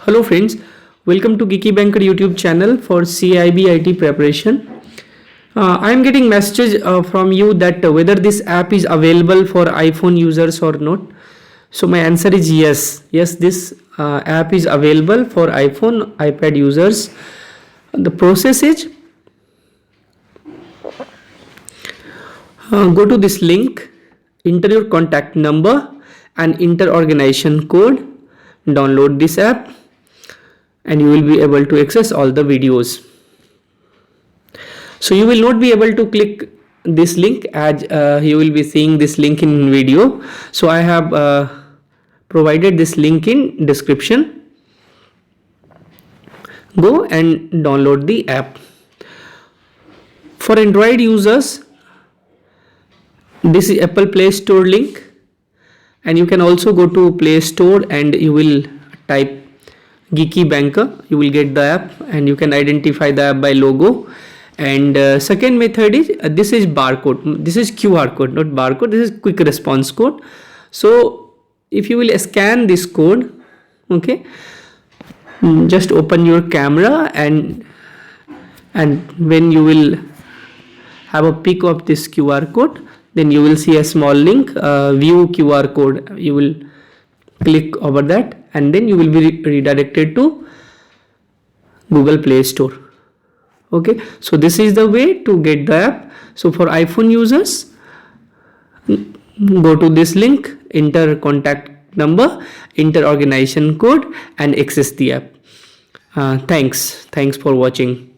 Hello friends, welcome to Geeky Banker YouTube channel for CAIIB IT preparation. I am getting messages from you that whether this app is available for iPhone users or not. So my answer is yes. Yes, this app is available for iPhone, iPad users. The process is go to this link, enter your contact number and enter organization code, download this app, and you will be able to access all the videos. So you will not be able to click this link as you will be seeing this link in video. So I have provided this link in description. Go and download the app. For Android users, this is Apple Play Store link, and you can also go to Play Store and you will type Geeky Banker. You will get the app and you can identify the app by logo. And second method is this is barcode. This is QR code, not barcode. This is quick response code. So if you will scan this code, okay, just open your camera and when you will have a pic of this QR code, then you will see a small link, view QR code. You will click over that and then you will be redirected to Google Play Store. Okay, so this is the way to get the app. So for iPhone users, go to this link, enter contact number, enter organization code and access the app. Thanks for watching.